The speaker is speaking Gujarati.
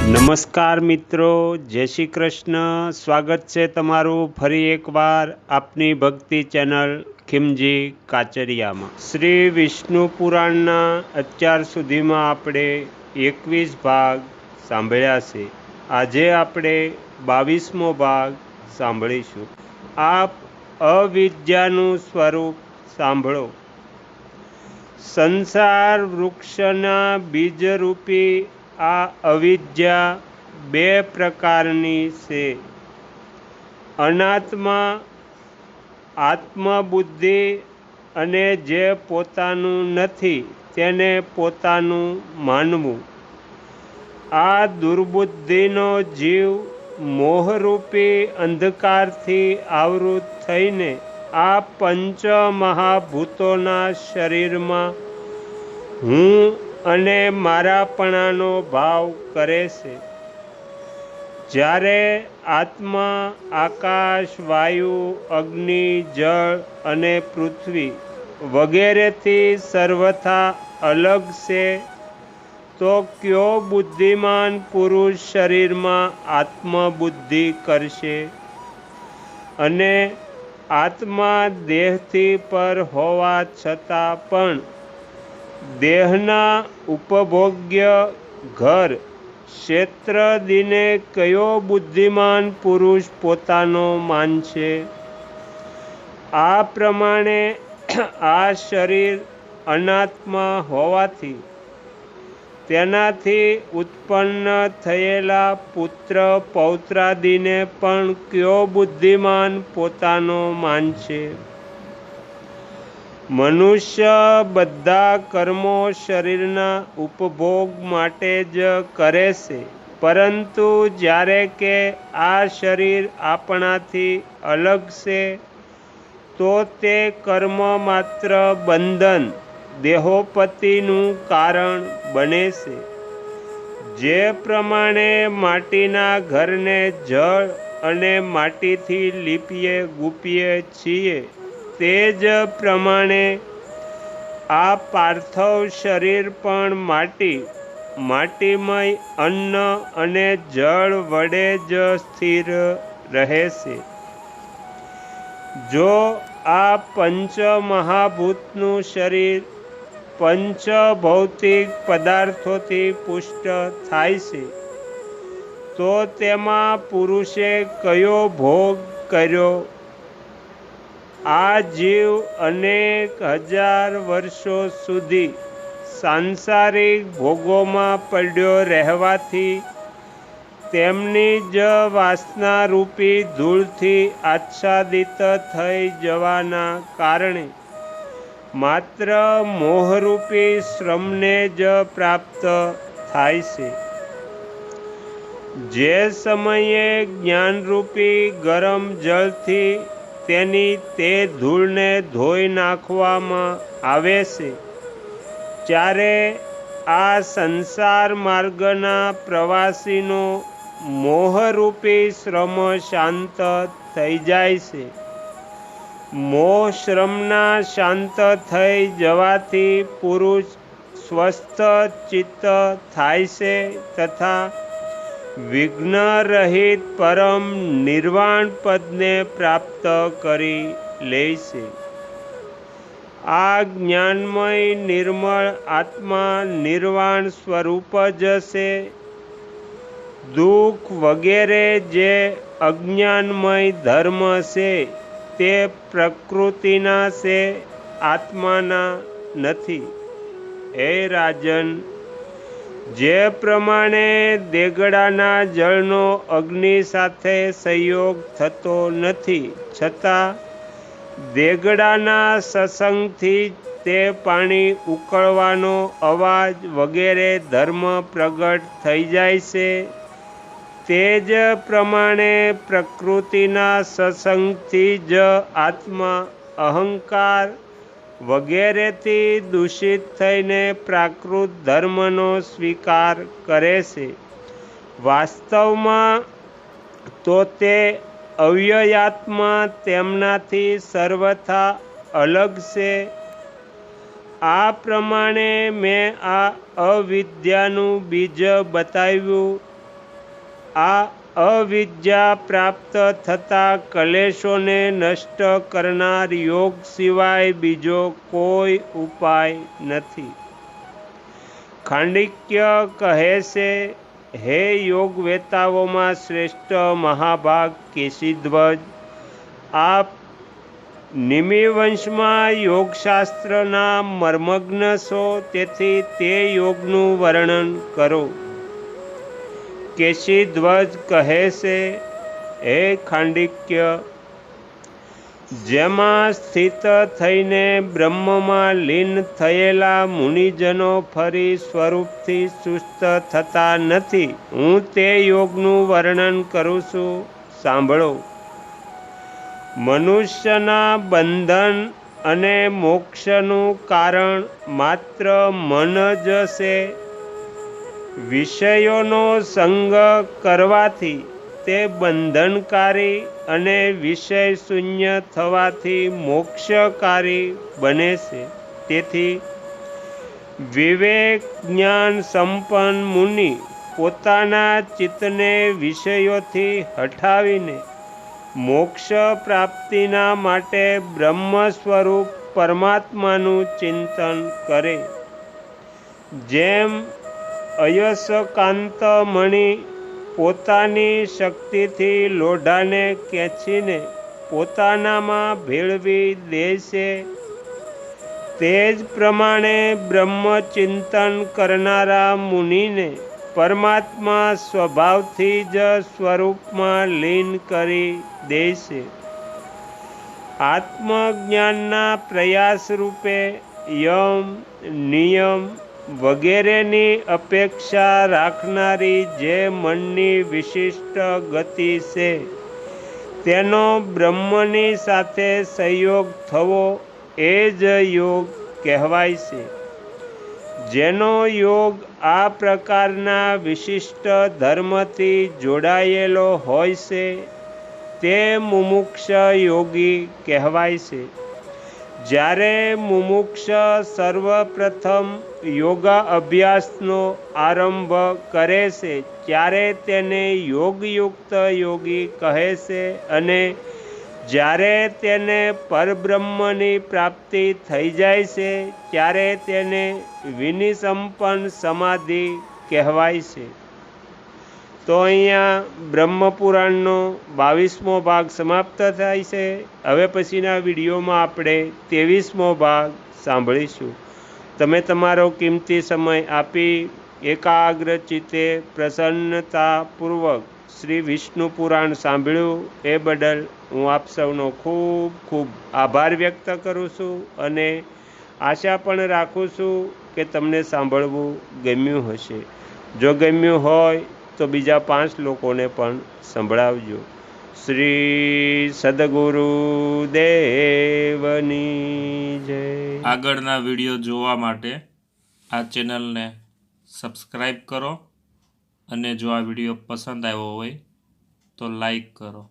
નમસ્કાર મિત્રો, જય શ્રી કૃષ્ણ. સ્વાગત છે તમારું ફરી એકવાર આપની ભક્તિ ચેનલ ખીમજી કાચરિયામાં. શ્રી વિષ્ણુ પુરાણના અત્યાર સુધીમાં આપણે 21 ભાગ સાંભળ્યા છે. આજે આપણે 22મો ભાગ સાંભળીશું. આપ અવિદ્યાનું સ્વરૂપ સાંભળો. સંસાર વૃક્ષના બીજરૂપી આ અવિદ્યા બે પ્રકારની છે. અનાત્મા આત્મબુદ્ધિ અને જે પોતાનું નથી તેને પોતાનું માનવું. આ દુર્બુદ્ધિનો જીવ મોહરૂપી અંધકારથી આવૃત થઈને આ પંચ મહાભૂતોના શરીરમાં હું અને મારાપણાનો ભાવ કરે છે. જ્યારે આત્મા આકાશ, વાયુ, અગ્નિ, જળ અને પૃથ્વી વગેરેથી સર્વથા અલગ છે, તો કયો બુદ્ધિમાન પુરુષ શરીરમાં આત્મબુદ્ધિ કરશે? અને આત્મા દેહથી પર હોવા છતાં પણ દેહના ઉપભોગ્ય ઘર ક્ષેત્રાદિને કયો બુદ્ધિમાન પુરુષ પોતાનો માનશે? આ પ્રમાણે આ શરીર અનાત્મા હોવાથી તેનાથી ઉત્પન્ન થયેલા પુત્ર પૌત્રાદિને પણ કયો બુદ્ધિમાન પોતાનો માનશે? મનુષ્ય બધા કર્મો શરીરના ઉપભોગ માટે જ કરે છે, પરંતુ જ્યારે કે આ શરીર આપણાથી અલગ છે, તો તે કર્મ માત્ર બંધન દેહોપતિનું કારણ બને છે. જે પ્રમાણે માટીના ઘરને જળ અને માટીથી લીપીએ ગુપીએ છીએ, તે જ પ્રમાણે આ પાર્થવ શરીર પણ માટીમય અન્ન અને જળ વડે જ સ્થિર રહે છે. જો આ પંચ મહાભૂતનું શરીર પંચ ભૌતિક પદાર્થોથી પુષ્ટ થાય છે, તો તેમાં પુરુષે કયો ભોગ કર્યો? આ જીવ અનેક હજાર વર્ષો સુધી સાંસારિક ભોગોમાં પડ્યો રહેવાથી તેમની જ વાસનારૂપી ધૂળથી આચ્છાદિત થઈ જવાના કારણે માત્ર મોહરૂપી શ્રમને જ પ્રાપ્ત થાય છે. જે સમયે જ્ઞાનરૂપી ગરમ જળથી તેની તે ધૂળને ધોઈ નાખવામાં આવે છે, ત્યારે આ સંસાર માર્ગના પ્રવાસીનો મોહરૂપી શ્રમ શાંત થઈ જાય છે. મોહ શ્રમના શાંત થઈ જવાથી પુરુષ સ્વસ્થ ચિત્ત થાય છે તથા વિઘ્ન રહિત પરમ નિર્વાણ પદને પ્રાપ્ત કરી લે છે. આ જ્ઞાનમય નિર્મળ આત્મા નિર્વાણ સ્વરૂપ જ છે. દુઃખ વગેરે જે અજ્ઞાનમય ધર્મ છે તે પ્રકૃતિના છે, આત્માના નથી. હે રાજન, જે પ્રમાણે દેગડાના જળનો અગ્નિ સાથે સંયોગ થતો નથી, છતાં દેગડાના સત્સંગથી તે પાણી ઉકળવાનો અવાજ વગેરે ધર્મ પ્રગટ થઈ જાય છે, તે જ પ્રમાણે પ્રકૃતિના સત્સંગથી જ આત્મા અહંકાર વગેરેથી દૂષિત થઈને પ્રાકૃત ધર્મનો સ્વીકાર કરે છે. વાસ્તવમાં તો તે અવ્યયાત્મા તેમનાથી સર્વથા અલગ છે. આ પ્રમાણે મેં આ અવિદ્યાનું બીજ બતાવ્યું આ અવિદ્યા પ્રાપ્ત થતા કલેશોને નષ્ટ કરનાર યોગ સિવાય બીજો કોઈ ઉપાય નથી. ખાંડિક્ય કહે છે, હે યોગ વેતાઓમાં શ્રેષ્ઠ મહાભાગ કેશીધ્વજ, આપ નિમિવંશમાં યોગશાસ્ત્રના મર્મજ્ઞ છો, તેથી તે યોગનું વર્ણન કરો. કેશીધ્વજ કહે છે, હે ખાંડિક્ય, જેમાં સ્થિત થઈને બ્રહ્મમાં લીન થયેલા મુનિજનો ફરી સ્વરૂપથી સુસ્ત થતા નથી. હું તે યોગનું વર્ણન કરું છું, સાંભળો. મનુષ્યના બંધન અને મોક્ષનું કારણ માત્ર મન જ છે. વિષયોનો સંગ કરવાથી તે બંધનકારી અને વિષય શૂન્ય થવાથી મોક્ષકારી બને છે. તેથી વિવેક જ્ઞાન સંપન્ન મુનિ પોતાના ચિત્તને વિષયોથી હટાવીને મોક્ષ પ્રાપ્તિના માટે બ્રહ્મ સ્વરૂપ પરમાત્માનું ચિંતન કરે. જેમ અયસ્કાંત મણિ પોતાની શક્તિથી લોઢાને ખેંચીને પોતાનામાં ભેળવી દે છે, તે જ પ્રમાણે બ્રહ્મચિંતન કરનારા મુનિને પરમાત્મા સ્વભાવથી જ સ્વરૂપમાં લીન કરી દે છે. આત્મજ્ઞાનના પ્રયાસ રૂપે યમ, નિયમ વગેરેની અપેક્ષા રાખનારી જે મનની વિશિષ્ટ ગતિ છે, તેનો બ્રહ્મની સાથે સંયોગ થવો એ જ યોગ કહેવાય છે. જેનો યોગ આ પ્રકારના વિશિષ્ટ ધર્મથી જોડાયેલો હોય છે, તે મુમુક્ષ યોગી કહેવાય છે. જ્યારે મુમુક્ષ સર્વપ્રથમ યોગ અભ્યાસનો આરંભ કરે છે, ત્યારે તેને યોગયુક્ત યોગી કહે છે, અને જ્યારે તેને પરબ્રહ્મની પ્રાપ્તિ થઈ જાય છે, ત્યારે તેને વિનિસંપન્ન સમાધિ કહેવાય છે. તો અહીંયા બ્રહ્મપુરાણનો 22મો ભાગ સમાપ્ત થાય છે. હવે પછીના વિડીયોમાં આપણે 23મો ભાગ સાંભળીશું. તમે તમારો કિંમતી સમય આપી એકાગ્ર ચિત્તે પ્રસન્નતાપૂર્વક શ્રી વિષ્ણુ પુરાણ સાંભળ્યું એ બદલ હું આપ સૌનો ખૂબ ખૂબ આભાર વ્યક્ત કરું છું, અને આશા પણ રાખું છું કે તમને સાંભળવું ગમ્યું હશે. જો ગમ્યું હોય તો બીજા 5 લોકોને પણ સંભળાવજો. શ્રી સદગુરુદેવની જય. આગળના વિડીયો જોવા માટે આ ચેનલને સબસ્ક્રાઈબ કરો, અને જો આ વિડીયો પસંદ આવ્યો હોય તો લાઈક કરો.